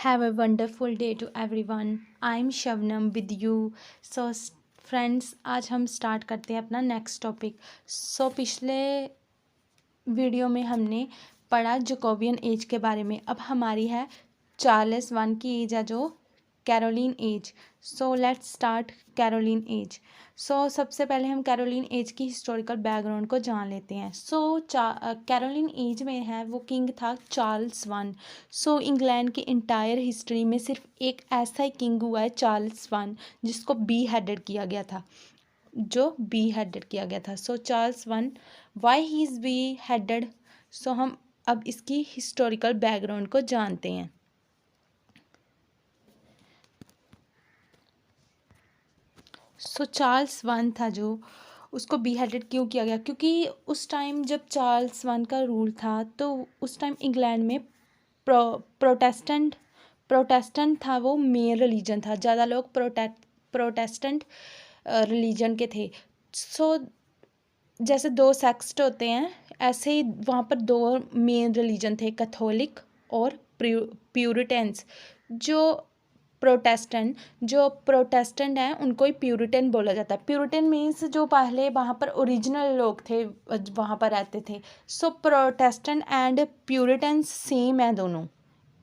Have a wonderful day to everyone. I'm Shabnam with you. So friends, आज हम start करते हैं अपना नेक्स्ट टॉपिक. पिछले वीडियो में हमने पढ़ा जकोबियन एज के बारे में. अब हमारी है चार्ल्स वन की एज है जो Caroline age. Let's start Caroline age. सबसे पहले हम कैरोलिन एज की हिस्टोरिकल बैकग्राउंड को जान लेते हैं. कैरोलिन एज में है वो किंग था चार्ल्स वन. इंग्लैंड की इंटायर हिस्ट्री में सिर्फ एक ऐसा ही किंग हुआ है चार्ल्स वन जिसको बी हेडेड किया गया था. Charles one, why he is be headed. हम अब इसकी हिस्टोरिकल बैकग्राउंड को जानते हैं. चार्ल्स वन था जो उसको बी हेडेड क्यों किया गया, क्योंकि उस टाइम जब चार्ल्स वन का रूल था तो उस टाइम इंग्लैंड में प्रोटेस्टेंट था, वो मेन रिलीजन था. ज़्यादा लोग प्रोटेस्टेंट रिलीजन के थे. जैसे दो सेक्ट होते हैं ऐसे ही वहाँ पर दो मेन रिलीजन थे, कैथोलिक और प्यूरिटेंस. जो प्रोटेस्टेंट हैं उनको ही प्यूरिटन बोला जाता है. प्यूरिटन मीन्स जो पहले वहाँ पर ओरिजिनल लोग थे वहाँ पर रहते थे. प्रोटेस्टेंट एंड प्यूरिटन्स सेम है दोनों,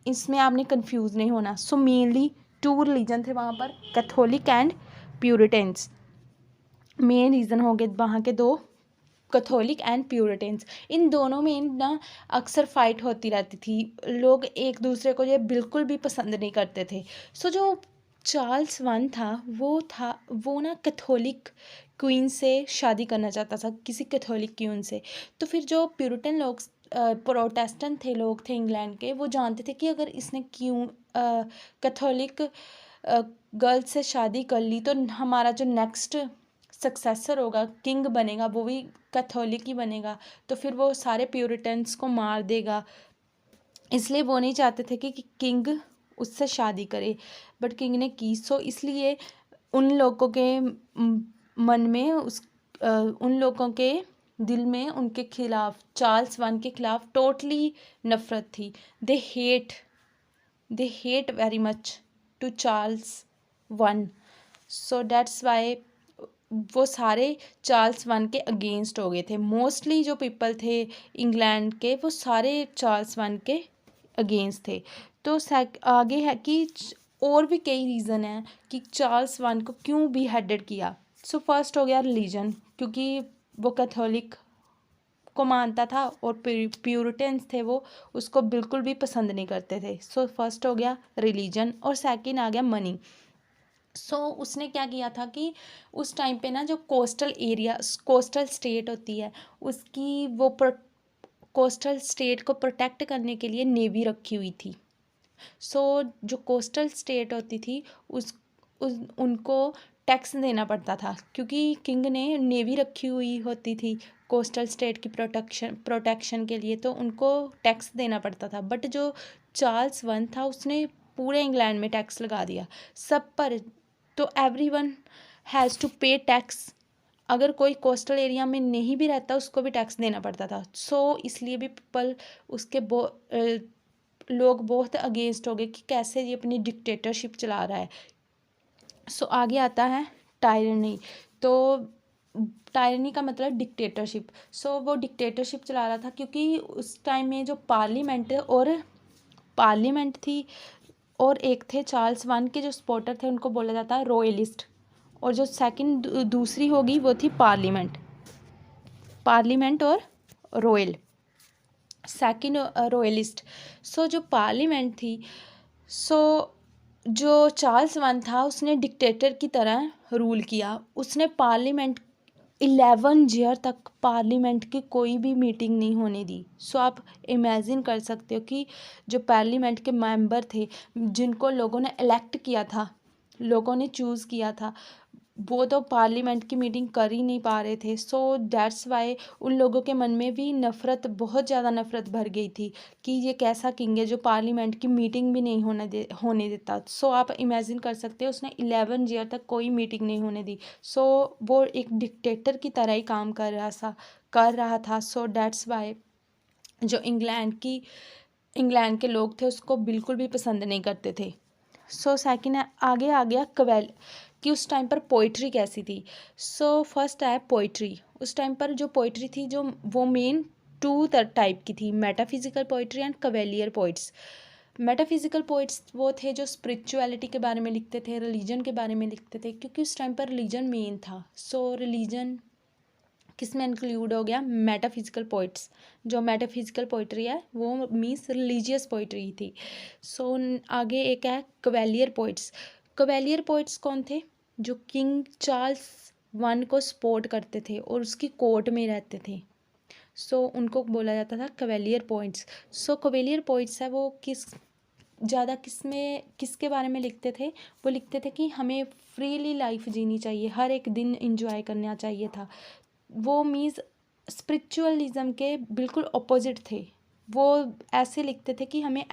इसमें आपने कंफ्यूज नहीं होना. मेनली टू रिलीजन थे वहाँ पर, Catholic and Puritans. Main reason हो गए वहाँ के दो, कैथोलिक एंड प्यूरिटन्स. इन दोनों में ना अक्सर फाइट होती रहती थी. लोग एक दूसरे को ये बिल्कुल भी पसंद नहीं करते थे. जो चार्ल्स वन था वो ना कैथोलिक क्वीन से शादी करना चाहता था, किसी कैथोलिक क्वीन से. तो फिर जो प्यूरिटन लोग प्रोटेस्टेंट लोग थे इंग्लैंड के, वो जानते थे कि अगर इसने कैथोलिक गर्ल से शादी कर ली तो हमारा जो नेक्स्ट सक्सेसर होगा, किंग बनेगा, वो भी कैथोलिक ही बनेगा. तो फिर वो सारे प्यूरिटन्स को मार देगा. इसलिए वो नहीं चाहते थे कि किंग उससे शादी करे, बट किंग ने की. इसलिए उन लोगों के मन में उन लोगों के दिल में उनके खिलाफ, चार्ल्स वन के खिलाफ टोटली नफरत थी. They hate very much to Charles one. That's why वो सारे चार्ल्स वन के अगेंस्ट हो गए थे. मोस्टली जो पीपल थे इंग्लैंड के वो सारे चार्ल्स वन के अगेंस्ट थे. तो आगे है कि और भी कई रीज़न हैं कि चार्ल्स वन को क्यों भी हेडेड किया. फर्स्ट हो गया रिलीजन, क्योंकि वो कैथोलिक को मानता था और प्यूरिटन्स थे वो उसको बिल्कुल भी पसंद नहीं करते थे. फर्स्ट हो गया रिलीजन और सेकंड आ गया मनी. उसने क्या किया था कि उस टाइम पे ना जो कोस्टल स्टेट होती है उसकी वो कोस्टल स्टेट को प्रोटेक्ट करने के लिए नेवी रखी हुई थी. जो कोस्टल स्टेट होती थी उनको टैक्स देना पड़ता था, क्योंकि किंग ने नेवी रखी हुई होती थी कोस्टल स्टेट की प्रोटेक्शन के लिए, तो उनको टैक्स देना पड़ता था. बट जो चार्ल्स वन था उसने पूरे इंग्लैंड में टैक्स लगा दिया सब पर. तो एवरीवन हैज़ टू पे टैक्स. अगर कोई कोस्टल एरिया में नहीं भी रहता उसको भी टैक्स देना पड़ता था. इसलिए भी पीपल उसके लोग बहुत अगेंस्ट हो गए कि कैसे ये अपनी डिक्टेटरशिप चला रहा है. आगे आता है टायरनी. टायरनी का मतलब डिक्टेटरशिप. वो डिक्टेटरशिप चला रहा था क्योंकि उस टाइम में जो पार्लियामेंट थी और एक थे चार्ल्स वन के जो सपोर्टर थे उनको बोला जाता है रॉयलिस्ट, और जो सेकंड दूसरी होगी वो थी पार्लियामेंट और रॉयल. Second royalist. जो पार्लियामेंट थी, जो चार्ल्स वन था उसने डिक्टेटर की तरह रूल किया. उसने पार्लियामेंट 11 ईयर तक पार्लियामेंट की कोई भी मीटिंग नहीं होने दी. आप इमेजिन कर सकते हो कि जो पार्लियामेंट के मेंबर थे जिनको लोगों ने इलेक्ट किया था, लोगों ने चूज़ किया था, वो तो पार्लियामेंट की मीटिंग कर ही नहीं पा रहे थे. दैट्स वाई उन लोगों के मन में भी बहुत ज़्यादा नफ़रत भर गई थी कि ये कैसा किंग है जो पार्लियामेंट की मीटिंग भी नहीं होने देता. आप इमेजिन कर सकते हो उसने 11 ईयर तक कोई मीटिंग नहीं होने दी. वो एक डिक्टेटर की तरह ही काम कर रहा था. दैट्स वाई जो इंग्लैंड की इंग्लैंड के लोग थे उसको बिल्कुल भी पसंद नहीं करते थे। सो सेकंड है, आगे आ गया क्वेल कि उस टाइम पर पोइट्री कैसी थी। सो फर्स्ट है पोइट्री। उस टाइम पर जो पोइट्री थी जो वो मेन टू टाइप की थी, metaphysical poetry and cavalier poets. Metaphysical poets वो थे जो स्पिरिचुअलिटी के बारे में लिखते थे, रिलीजन के बारे में लिखते थे, क्योंकि उस टाइम पर रिलीजन मेन था। सो रिलीजन किस में इंक्लूड हो गया, मेटाफिजिकल पोइट्स। जो मेटाफिजिकल पोइट्री है वो मीन्स रिलीजियस पोइट्री थी। सो आगे एक है कवेलियर पोइट्स। कवेलियर पोइट्स कौन थे, जो किंग चार्ल्स वन को सपोर्ट करते थे और उसकी कोर्ट में रहते थे। सो उनको बोला जाता था कवेलियर पोइट्स। सो कवेलियर पोइट्स है वो ज़्यादा किसके बारे में लिखते थे, वो लिखते थे कि हमें फ्रीली लाइफ जीनी चाहिए, हर एक दिन इंजॉय करना चाहिए था। वो मीन्स स्पिरिचुअलिज्म के बिल्कुल अपोजिट थे। वो ऐसे लिखते थे कि हमें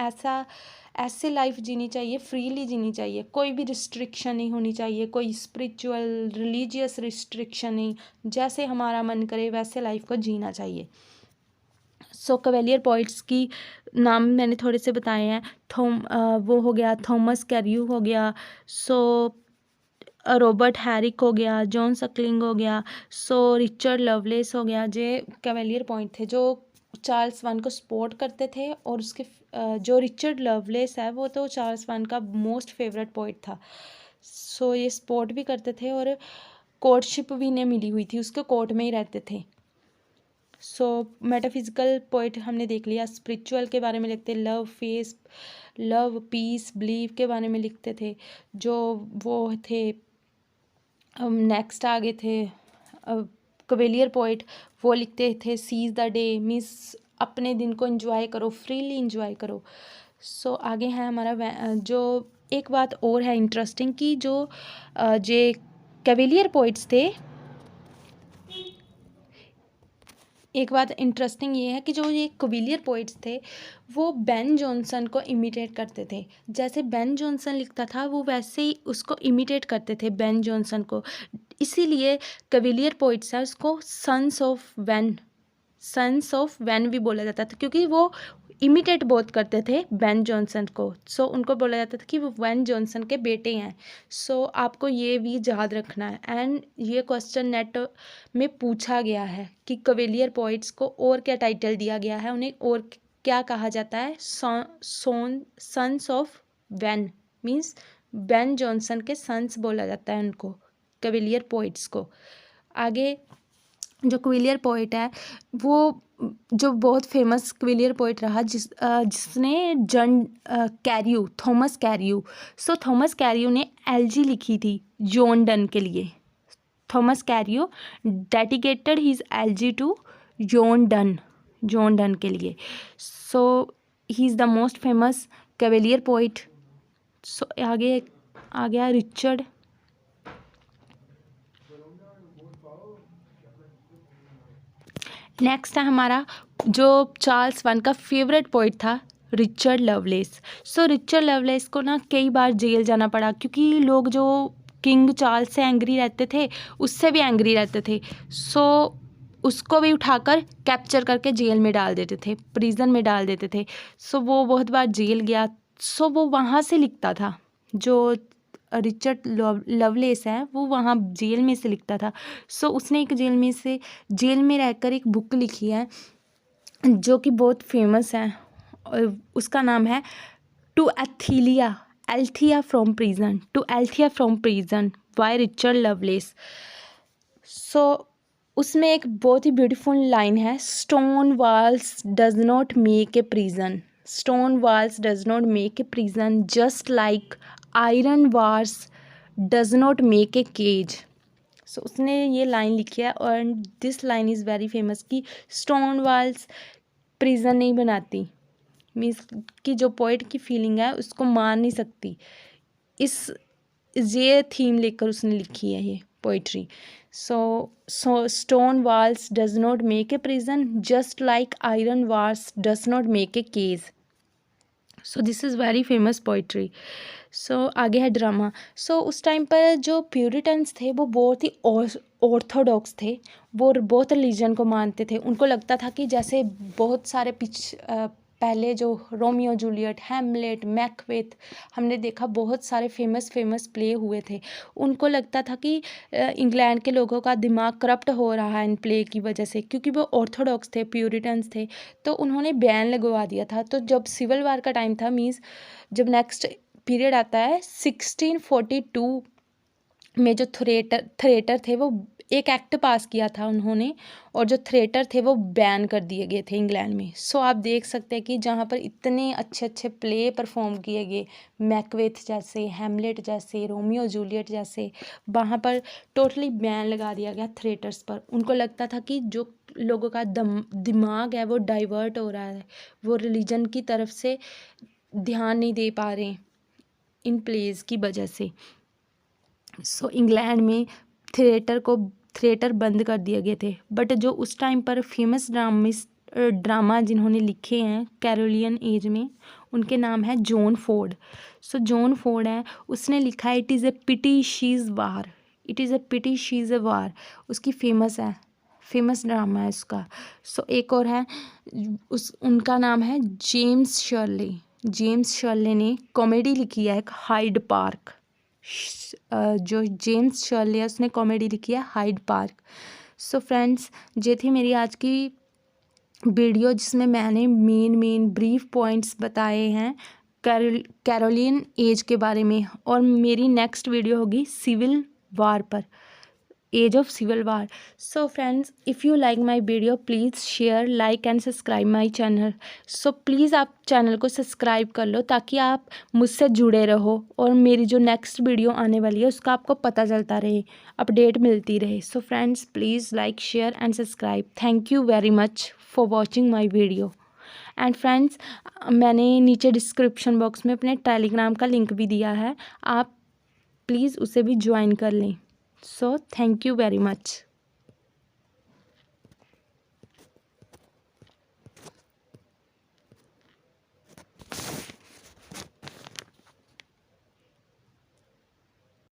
ऐसे लाइफ जीनी चाहिए, फ्रीली जीनी चाहिए, कोई भी रिस्ट्रिक्शन नहीं होनी चाहिए, कोई स्पिरिचुअल रिलीजियस रिस्ट्रिक्शन नहीं, जैसे हमारा मन करे वैसे लाइफ को जीना चाहिए। सो कवेलियर पोइट्स की नाम मैंने थोड़े से बताए हैं। वो हो गया थॉमस कैर्यू हो गया, सो रॉबर्ट हैरिक हो गया, जॉन सकलिंग हो गया, सो रिचर्ड लवलेस हो गया। जे कैवेलियर पॉइंट थे जो चार्ल्स वन को सपोर्ट करते थे, और उसके जो रिचर्ड लवलेस है वो तो चार्ल्स वन का मोस्ट फेवरेट पोइट था। सो ये सपोर्ट भी करते थे और कोर्टशिप भी इन्हें मिली हुई थी, उसके कोर्ट में ही रहते थे। सो मेटाफिजिकल पोइट हमने देख लिया, स्पिरिचुअल के बारे में लिखते, लव पीस बिलीव के बारे में लिखते थे। जो वो थे नेक्स्ट आगे थे कवेलियर पोइट, वो लिखते थे सीज द डे, मीन्स अपने दिन को एंजॉय करो, फ्रीली एंजॉय करो। सो आगे है हमारा जो एक बात और है इंटरेस्टिंग कि जो जे कवेलियर पोइट्स थे, एक बात इंटरेस्टिंग ये है कि जो ये कवेलियर पोइट्स थे वो बेन जॉनसन को इमिटेट करते थे। जैसे बेन जॉनसन लिखता था वो वैसे ही उसको इमिटेट करते थे बेन जॉनसन को, इसीलिए कवेलियर पोइट्स है उसको सन्स ऑफ वैन भी बोला जाता था, क्योंकि वो इमिटेट बहुत करते थे बेन जॉनसन को। सो उनको बोला जाता था कि वो बेन जॉनसन के बेटे हैं। सो आपको ये भी याद रखना है। एंड ये क्वेश्चन नेट में पूछा गया है कि कवेलियर पोइट्स को और क्या टाइटल दिया गया है, उन्हें और क्या कहा जाता है। Sons of Ben means Ben Jonson के सन्स बोला जाता है उनको, कवेलियर पोइट्स को। आगे जो कवेलियर पोइट है वो जो बहुत फेमस कवेलियर पोइट रहा जिसने थॉमस कैर्यू। सो थॉमस कैर्यू ने एलजी लिखी थी जॉन डन के लिए। Thomas Carew dedicated his elegy to John Donne के लिए। So he is the most famous cavalier poet. So आगे आ गया रिचर्ड। नेक्स्ट है हमारा जो चार्ल्स वन का फेवरेट पोइट था, Richard Lovelace. So Richard Lovelace को ना कई बार जेल जाना पड़ा, क्योंकि लोग जो किंग चार्ल्स से एंग्री रहते थे उससे भी एंग्री रहते थे। सो उसको भी उठाकर कैप्चर करके जेल में डाल देते थे, प्रिजन में डाल देते थे। सो वो बहुत बार जेल गया। सो वो वहाँ से लिखता था, जो रिचर्ड लवलेस है वो वहाँ जेल में से लिखता था। सो उसने एक जेल में रहकर एक बुक लिखी है जो कि बहुत फेमस है, और उसका नाम है To Althea from prison by Richard Lovelace. So उसमें एक बहुत ही ब्यूटीफुल लाइन है, stone walls does not make a prison just like iron bars does not make a cage. So उसने ये लाइन लिखी है, और this line is very famous कि स्टोन वॉल्स प्रिजन नहीं बनाती, मीन्स कि जो पोइट की फीलिंग है उसको मार नहीं सकती। ये थीम लेकर उसने लिखी है ये poetry. So stone walls does not make a prison just like iron bars does not make a cage. So this is very famous poetry. So आगे है ड्रामा। सो उस टाइम पर जो प्यूरिटन्स थे वो बहुत ही ऑर्थोडॉक्स थे, वो बहुत रिलीजन को मानते थे। उनको लगता था कि जैसे बहुत सारे पहले जो रोमियो जूलियट, हैमलेट, मैकबेथ, हमने देखा बहुत सारे फेमस प्ले हुए थे। उनको लगता था कि इंग्लैंड के लोगों का दिमाग करप्ट हो रहा है इन प्ले की वजह से, क्योंकि वो ऑर्थोडॉक्स थे, प्यूरिटन्स थे, तो उन्होंने बैन लगवा दिया था। तो जब सिविल वार का टाइम था, मीन्स जब नेक्स्ट पीरियड आता है 1642 में, जो थ्रेटर थे वो एक एक्ट पास किया था उन्होंने, और जो थ्रेटर थे वो बैन कर दिए गए थे इंग्लैंड में। सो आप देख सकते हैं कि जहाँ पर इतने अच्छे प्ले परफॉर्म किए गए, मैकबेथ जैसे, हैमलेट जैसे, रोमियो जूलियट जैसे, वहाँ पर टोटली बैन लगा दिया गया थ्रेटर्स पर। उनको लगता था कि जो लोगों का दिमाग है वो डाइवर्ट हो रहा है, वो रिलीजन की तरफ से ध्यान नहीं दे पा रहे इन प्लेज की वजह से। सो इंग्लैंड में थिएटर बंद कर दिए गए थे। बट जो उस टाइम पर फेमस ड्रामा जिन्होंने लिखे हैं कैरोलियन एज में, उनके नाम है John Ford. So John Ford है, उसने लिखा है it is a pity she is war, it is a pity she is a war. उसकी फेमस ड्रामा है उसका। सो एक और है, उनका नाम है जेम्स शर्ले ने कॉमेडी लिखी है एक, हाइड पार्क। जो जेम्स शर्ले है उसने कॉमेडी लिखी है हाइड पार्क। सो फ्रेंड्स, ये थी मेरी आज की वीडियो जिसमें मैंने मेन ब्रीफ पॉइंट्स बताए हैं कैरोलियन एज के बारे में। और मेरी नेक्स्ट वीडियो होगी सिविल वार पर, age of civil war. So friends, if you like my video please share, like and subscribe my channel. So please आप चैनल को सब्सक्राइब कर लो ताकि आप मुझसे जुड़े रहो और मेरी जो नेक्स्ट वीडियो आने वाली है उसका आपको पता चलता रहे, अपडेट मिलती रहे। So friends, please like, share and subscribe. Thank you very much for watching my video. And friends, मैंने नीचे डिस्क्रिप्शन बॉक्स में अपने टेलीग्राम का लिंक भी दिया है, आप प्लीज़ उसे भी ज्वाइन कर लें। So thank you very much.